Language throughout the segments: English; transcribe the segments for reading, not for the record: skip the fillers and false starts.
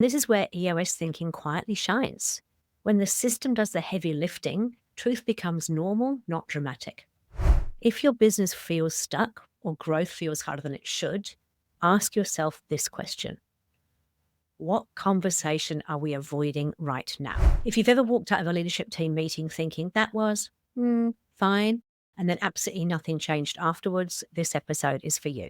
This is where EOS thinking quietly shines. When the system does the heavy lifting, truth becomes normal, not dramatic. If your business feels stuck or growth feels harder than it should, ask yourself this question. What conversation are we avoiding right now? If you've ever walked out of a leadership team meeting thinking that was fine, and then absolutely nothing changed afterwards, this episode is for you.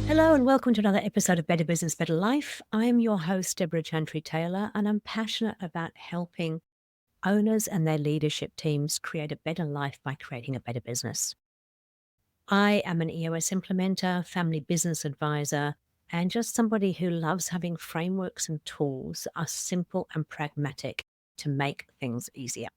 Hello and welcome to another episode of Better Business, Better Life. I'm your host, Debra Chantry-Taylor, and I'm passionate about helping owners and their leadership teams create a better life by creating a better business. I am an EOS implementer, family business advisor, and just somebody who loves having frameworks and tools that are simple and pragmatic to make things easier.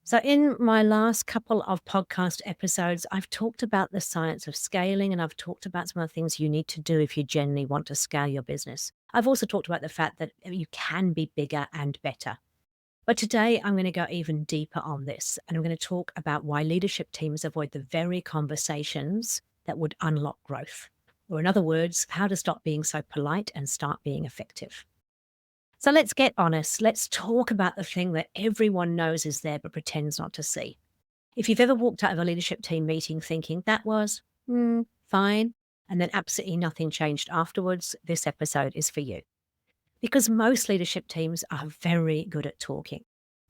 So in my last couple of podcast episodes, I've talked about the science of scaling, and I've talked about some of the things you need to do if you genuinely want to scale your business. I've also talked about the fact that you can be bigger and better. But today I'm going to go even deeper on this, and I'm going to talk about why leadership teams avoid the very conversations that would unlock growth. Or in other words, how to stop being so polite and start being effective. So let's get honest. Let's talk about the thing that everyone knows is there but pretends not to see. If you've ever walked out of a leadership team meeting thinking that was fine, and then absolutely nothing changed afterwards, this episode is for you. Because most leadership teams are very good at talking.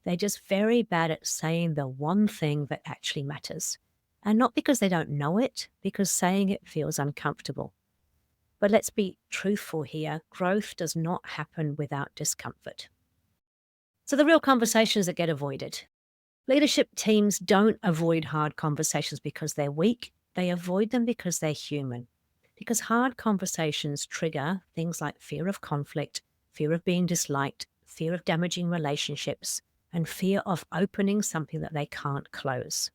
They're just very bad at saying the one thing that actually matters. And not because they don't know it, because saying it feels uncomfortable. But let's be truthful here. Growth does not happen without discomfort. So the real conversations that get avoided. Leadership teams don't avoid hard conversations because they're weak. They avoid them because they're human. Because hard conversations trigger things like fear of conflict, fear of being disliked, fear of damaging relationships, and fear of opening something that they can't close.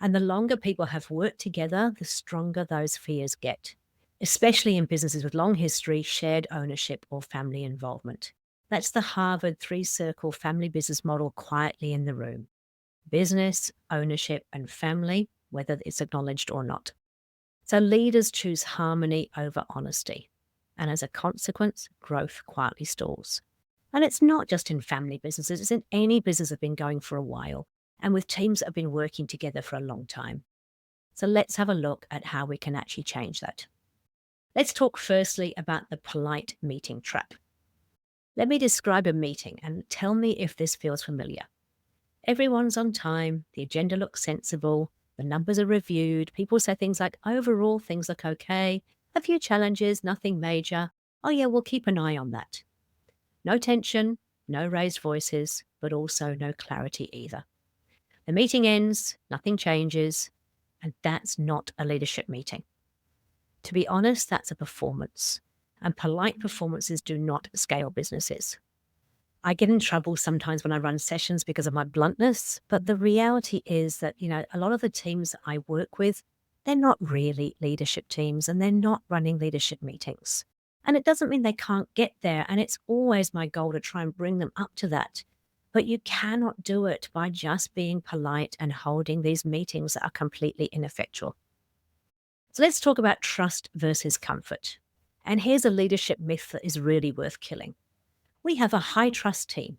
And the longer people have worked together, the stronger those fears get, especially in businesses with long history, shared ownership, or family involvement. That's the Harvard three-circle family business model quietly in the room. Business, ownership, and family, whether it's acknowledged or not. So leaders choose harmony over honesty. And as a consequence, growth quietly stalls. And it's not just in family businesses, it's in any business that's been going for a while and with teams that have been working together for a long time. So let's have a look at how we can actually change that. Let's talk firstly about the polite meeting trap. Let me describe a meeting and tell me if this feels familiar. Everyone's on time, the agenda looks sensible, the numbers are reviewed, people say things like, overall, things look okay, a few challenges, nothing major. Oh yeah, we'll keep an eye on that. No tension, no raised voices, but also no clarity either. The meeting ends, nothing changes, and that's not a leadership meeting. To be honest, that's a performance, and polite performances do not scale businesses. I get in trouble sometimes when I run sessions because of my bluntness, but the reality is that, a lot of the teams that I work with, they're not really leadership teams and they're not running leadership meetings. And it doesn't mean they can't get there, and it's always my goal to try and bring them up to that. But you cannot do it by just being polite and holding these meetings that are completely ineffectual. So let's talk about trust versus comfort. And here's a leadership myth that is really worth killing. We have a high trust team.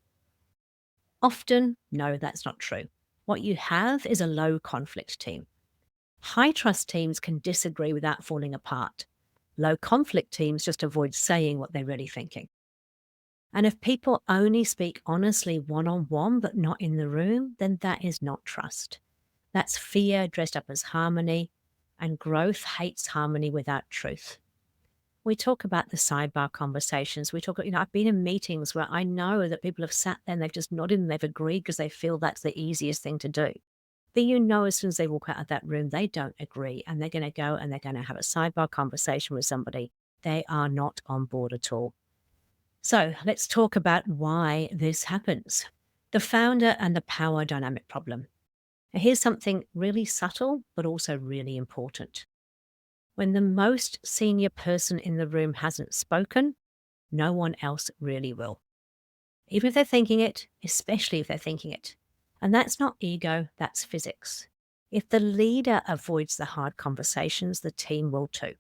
Often, no, that's not true. What you have is a low conflict team. High trust teams can disagree without falling apart. Low conflict teams just avoid saying what they're really thinking. And if people only speak honestly one-on-one but not in the room, then that is not trust. That's fear dressed up as harmony, and growth hates harmony without truth. We talk about the sidebar conversations. We talk, I've been in meetings where I know that people have sat there and they've just nodded and they've agreed because they feel that's the easiest thing to do. But as soon as they walk out of that room, they don't agree and they're going to go and they're going to have a sidebar conversation with somebody. They are not on board at all. So let's talk about why this happens. The founder and the power dynamic problem. Now, here's something really subtle, but also really important. When the most senior person in the room hasn't spoken, no one else really will. Even if they're thinking it, especially if they're thinking it. And that's not ego, that's physics. If the leader avoids the hard conversations, the team will too.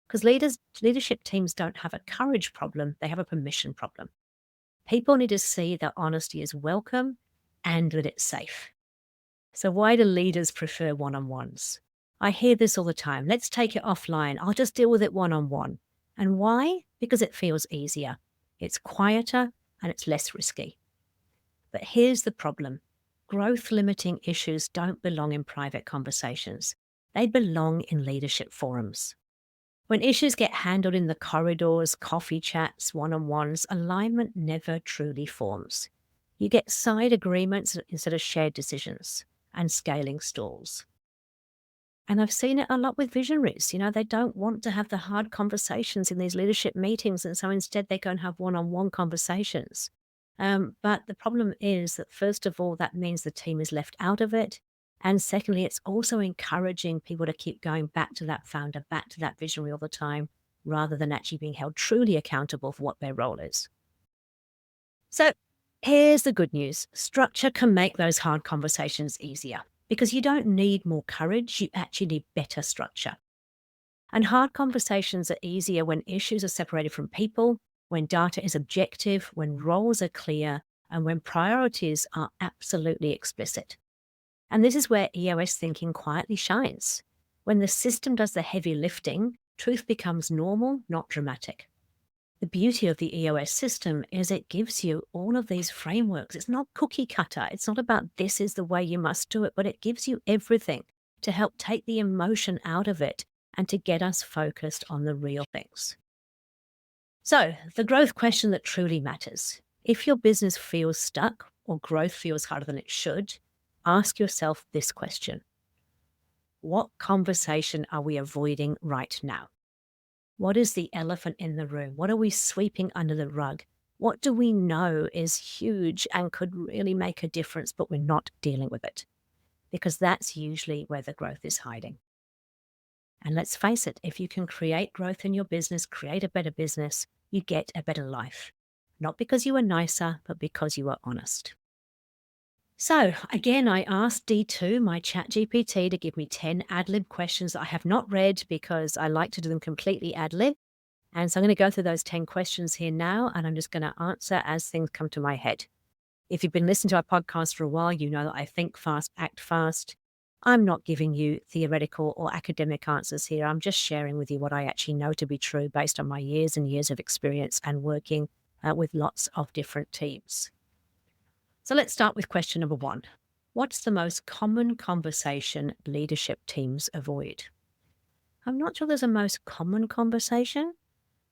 Because leadership teams don't have a courage problem, they have a permission problem. People need to see that honesty is welcome and that it's safe. So why do leaders prefer one-on-ones? I hear this all the time. Let's take it offline. I'll just deal with it one-on-one. And why? Because it feels easier. It's quieter and it's less risky. But here's the problem. Growth limiting issues don't belong in private conversations. They belong in leadership forums. When issues get handled in the corridors, coffee chats, one-on-ones, alignment never truly forms. You get side agreements instead of shared decisions and scaling stalls. And I've seen it a lot with visionaries. They don't want to have the hard conversations in these leadership meetings. And so instead they go and have one-on-one conversations. But the problem is that, first of all, that means the team is left out of it. And secondly, it's also encouraging people to keep going back to that founder, back to that visionary all the time, rather than actually being held truly accountable for what their role is. So here's the good news. Structure can make those hard conversations easier because you don't need more courage, you actually need better structure. And hard conversations are easier when issues are separated from people, when data is objective, when roles are clear, and when priorities are absolutely explicit. And this is where EOS thinking quietly shines. When the system does the heavy lifting, truth becomes normal, not dramatic. The beauty of the EOS system is it gives you all of these frameworks. It's not cookie cutter. It's not about this is the way you must do it, but it gives you everything to help take the emotion out of it and to get us focused on the real things. So, the growth question that truly matters. If your business feels stuck or growth feels harder than it should, ask yourself this question. What conversation are we avoiding right now? What is the elephant in the room? What are we sweeping under the rug? What do we know is huge and could really make a difference, but we're not dealing with it? Because that's usually where the growth is hiding. And let's face it, if you can create growth in your business, create a better business, you get a better life. Not because you are nicer, but because you are honest. So again, I asked D2, my chat GPT, to give me 10 ad-lib questions that I have not read because I like to do them completely ad-lib. And so I'm going to go through those 10 questions here now, and I'm just going to answer as things come to my head. If you've been listening to our podcast for a while, you know that I think fast, act fast. I'm not giving you theoretical or academic answers here. I'm just sharing with you what I actually know to be true based on my years and years of experience and working with lots of different teams. So let's start with question number 1. What's the most common conversation leadership teams avoid? I'm not sure there's a most common conversation.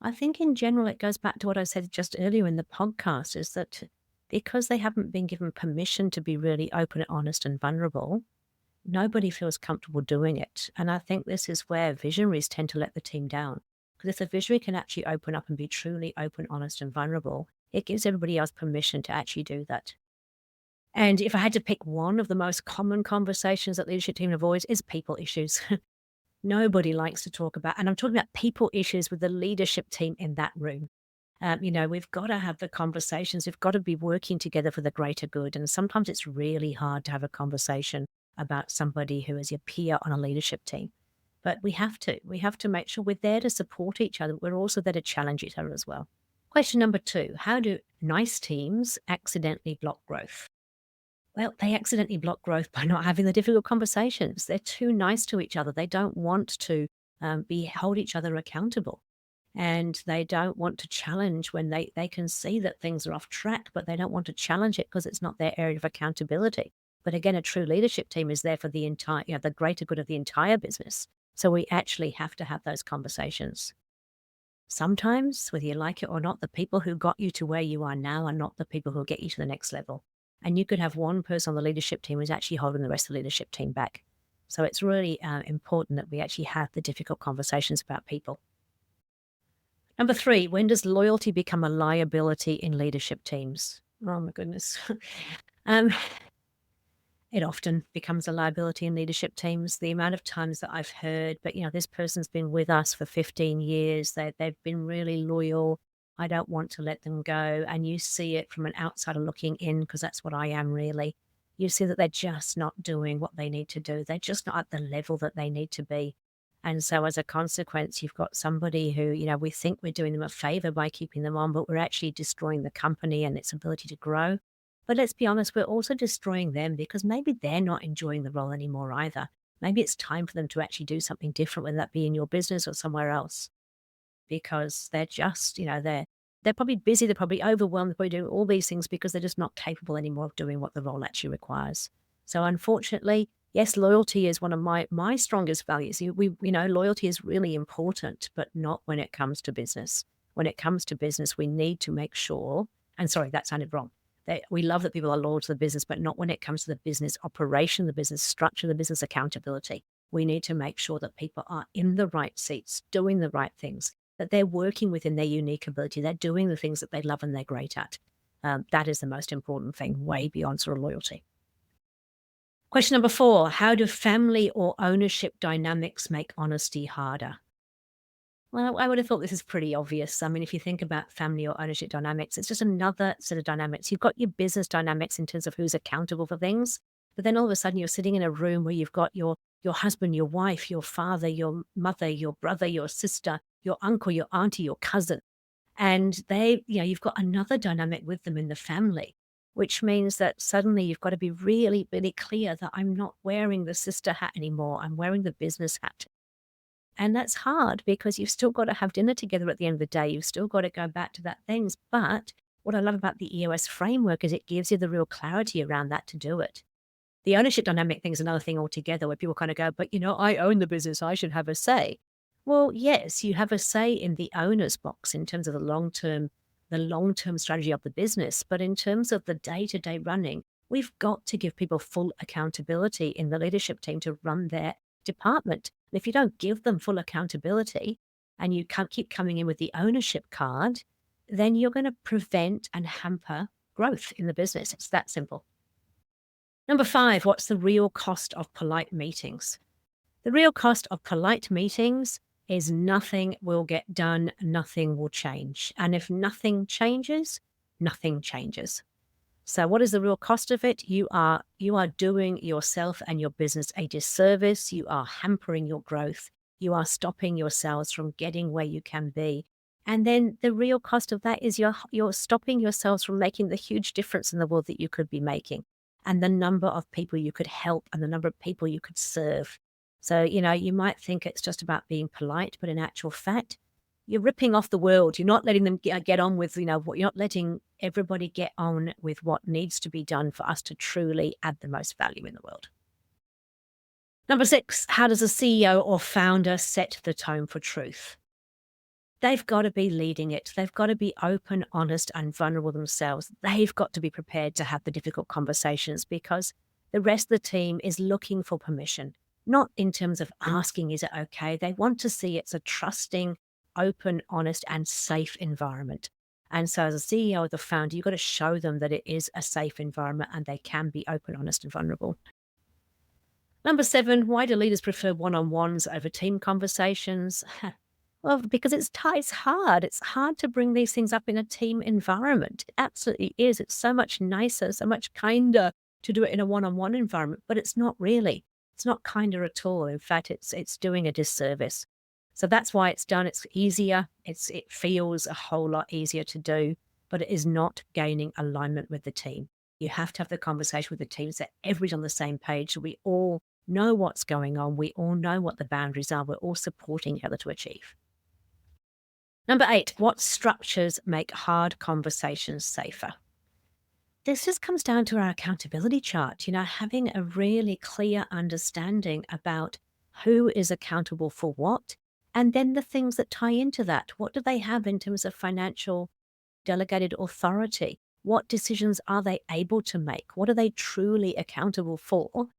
I think in general, it goes back to what I said just earlier in the podcast, is that because they haven't been given permission to be really open, honest, and vulnerable, nobody feels comfortable doing it. And I think this is where visionaries tend to let the team down. Because if the visionary can actually open up and be truly open, honest, and vulnerable, it gives everybody else permission to actually do that. And if I had to pick one of the most common conversations that leadership team avoids, is people issues. Nobody likes to talk about, and I'm talking about people issues with the leadership team in that room. We've got to have the conversations. We've got to be working together for the greater good. And sometimes it's really hard to have a conversation about somebody who is your peer on a leadership team. But we have to make sure we're there to support each other. We're also there to challenge each other as well. Question number 2, how do nice teams accidentally block growth? Well, they accidentally block growth by not having the difficult conversations. They're too nice to each other. They don't want to hold each other accountable. And they don't want to challenge when they can see that things are off track, but they don't want to challenge it because it's not their area of accountability. But again, a true leadership team is there for the entire, the greater good of the entire business. So we actually have to have those conversations. Sometimes, whether you like it or not, the people who got you to where you are now are not the people who will get you to the next level. And you could have one person on the leadership team who's actually holding the rest of the leadership team back. So it's really important that we actually have the difficult conversations about people. Number 3, when does loyalty become a liability in leadership teams? Oh my goodness. It often becomes a liability in leadership teams. The amount of times that I've heard, but this person's been with us for 15 years. They've been really loyal. I don't want to let them go. And you see it from an outsider looking in, because that's what I am really. you see that they're just not doing what they need to do. They're just not at the level that they need to be. And so as a consequence, you've got somebody who, we think we're doing them a favor by keeping them on, but we're actually destroying the company and its ability to grow. But let's be honest, we're also destroying them because maybe they're not enjoying the role anymore either. Maybe it's time for them to actually do something different, whether that be in your business or somewhere else, because they're just, they're probably busy, they're probably overwhelmed, they're probably doing all these things because they're just not capable anymore of doing what the role actually requires. So unfortunately, yes, loyalty is one of my strongest values. Loyalty is really important, but not when it comes to business. When it comes to business, we need to make sure, and sorry, that sounded wrong. We love that people are loyal to the business, but not when it comes to the business operation, the business structure, the business accountability. We need to make sure that people are in the right seats, doing the right things, that they're working within their unique ability. They're doing the things that they love and they're great at. That is the most important thing, way beyond sort of loyalty. Question number 4, how do family or ownership dynamics make honesty harder? Well, I would have thought this is pretty obvious. I mean, if you think about family or ownership dynamics, it's just another set of dynamics. You've got your business dynamics in terms of who's accountable for things, but then all of a sudden you're sitting in a room where you've got your husband, your wife, your father, your mother, your brother, your sister, your uncle, your auntie, your cousin. And you've got another dynamic with them in the family, which means that suddenly you've got to be really, really clear that I'm not wearing the sister hat anymore. I'm wearing the business hat. And that's hard because you've still got to have dinner together at the end of the day. You've still got to go back to that things. But what I love about the EOS framework is it gives you the real clarity around that to do it. The ownership dynamic thing is another thing altogether where people kind of go, but I own the business. I should have a say. Well, yes, you have a say in the owner's box in terms of the long-term strategy of the business. But in terms of the day-to-day running, we've got to give people full accountability in the leadership team to run their department. And if you don't give them full accountability and you keep coming in with the ownership card, then you're going to prevent and hamper growth in the business. It's that simple. Number 5, what's the real cost of polite meetings? The real cost of polite meetings is nothing will get done, nothing will change. And if nothing changes, nothing changes. So what is the real cost of it? You are doing yourself and your business a disservice. You are hampering your growth. You are stopping yourselves from getting where you can be. And then the real cost of that is you're stopping yourselves from making the huge difference in the world that you could be making, and the number of people you could help and the number of people you could serve. So, you might think it's just about being polite, but in actual fact, you're ripping off the world. You're not letting them get on with, what you're not letting everybody get on with what needs to be done for us to truly add the most value in the world. Number 6, how does a CEO or founder set the tone for truth? They've got to be leading it. They've got to be open, honest, and vulnerable themselves. They've got to be prepared to have the difficult conversations because the rest of the team is looking for permission, not in terms of asking, is it okay? They want to see it's a trusting, open, honest, and safe environment. And so as a CEO or the founder, you've got to show them that it is a safe environment and they can be open, honest, and vulnerable. Number 7, why do leaders prefer one-on-ones over team conversations? Well, because it's hard. It's hard to bring these things up in a team environment. It absolutely is. It's so much nicer, so much kinder to do it in a one-on-one environment, but it's not really. It's not kinder at all. In fact, it's doing a disservice. So that's why it's done. It's easier. It feels a whole lot easier to do, but it is not gaining alignment with the team. You have to have the conversation with the team so everybody's on the same page. So we all know what's going on. We all know what the boundaries are. We're all supporting each other to achieve. Number 8, what structures make hard conversations safer? This just comes down to our accountability chart, having a really clear understanding about who is accountable for what, and then the things that tie into that. What do they have in terms of financial delegated authority? What decisions are they able to make? What are they truly accountable for?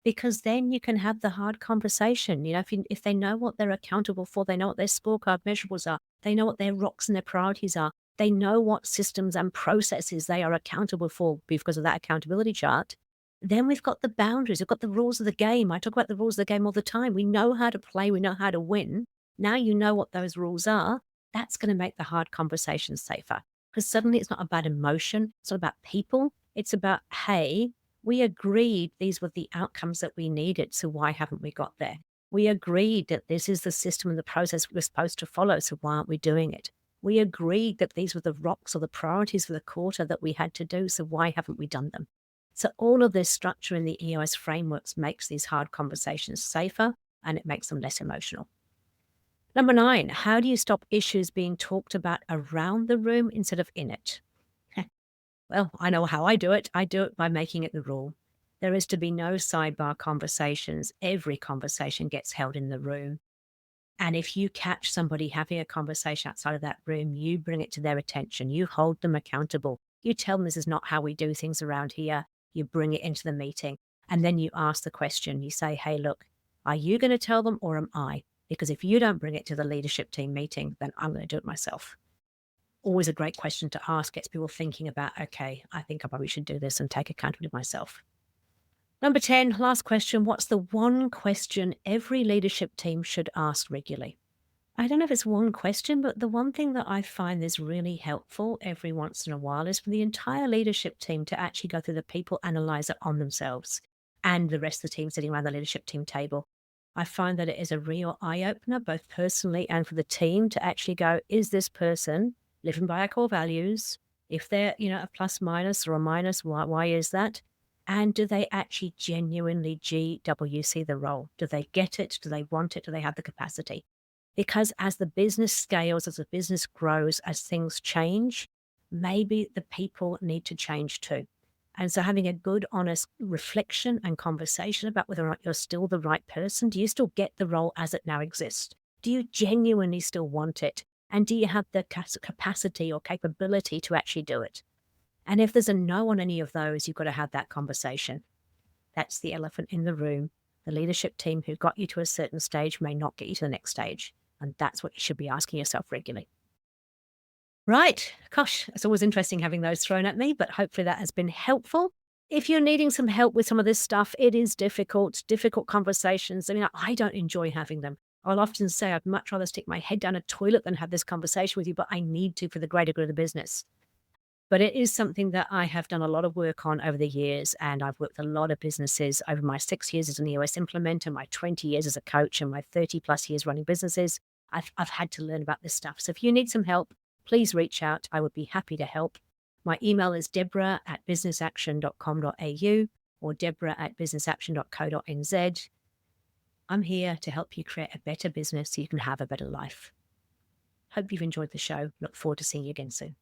Because then you can have the hard conversation. If they know what they're accountable for, they know what their scorecard measurables are, they know what their rocks and their priorities are, they know what systems and processes they are accountable for because of that accountability chart, then we've got the boundaries, we've got the rules of the game. I talk about the rules of the game all the time. We know how to play, we know how to win. Now you know what those rules are. That's going to make the hard conversations safer. Because suddenly it's not about emotion, it's not about people. It's about, hey, We agreed these were the outcomes that we needed, so why haven't we got there? We agreed that this is the system and the process we're supposed to follow, so why aren't we doing it? We agreed that these were the rocks or the priorities for the quarter that we had to do, so why haven't we done them? So all of this structure in the EOS frameworks makes these hard conversations safer and it makes them less emotional. Number 9, how do you stop issues being talked about around the room instead of in it? Well, I know how I do it. I do it by making it the rule. There is to be no sidebar conversations. Every conversation gets held in the room. And if you catch somebody having a conversation outside of that room, you bring it to their attention. You hold them accountable. You tell them this is not how we do things around here. You bring it into the meeting. And then you ask the question. You say, hey, look, are you going to tell them or am I? Because if you don't bring it to the leadership team meeting, then I'm going to do it myself. Always a great question to ask, gets people thinking about, okay, I think I probably should do this and take accountability myself. Number 10, last question. What's the one question every leadership team should ask regularly? I don't know if it's one question, but the one thing that I find is really helpful every once in a while is for the entire leadership team to actually go through the people analyzer on themselves and the rest of the team sitting around the leadership team table. I find that it is a real eye-opener, both personally and for the team, to actually go, is this person living by our core values? If they're, a plus minus or a minus, why is that? And do they actually genuinely GWC the role? Do they get it? Do they want it? Do they have the capacity? Because as the business scales, as the business grows, as things change, maybe the people need to change too. And so having a good, honest reflection and conversation about whether or not you're still the right person. Do you still get the role as it now exists? Do you genuinely still want it? And do you have the capacity or capability to actually do it? And if there's a no on any of those, you've got to have that conversation. That's the elephant in the room. The leadership team who got you to a certain stage may not get you to the next stage. And that's what you should be asking yourself regularly. Right. Gosh, it's always interesting having those thrown at me, but hopefully that has been helpful. If you're needing some help with some of this stuff, it is difficult conversations. I mean, I don't enjoy having them. I'll often say I'd much rather stick my head down a toilet than have this conversation with you, but I need to for the greater good of the business. But it is something that I have done a lot of work on over the years, and I've worked with a lot of businesses over my 6 years as an EOS implementer, my 20 years as a coach, and my 30 plus years running businesses. I've had to learn about this stuff. So if you need some help, please reach out. I would be happy to help. My email is debra@businessaction.com.au or debra@businessaction.co.nz. I'm here to help you create a better business so you can have a better life. Hope you've enjoyed the show. Look forward to seeing you again soon.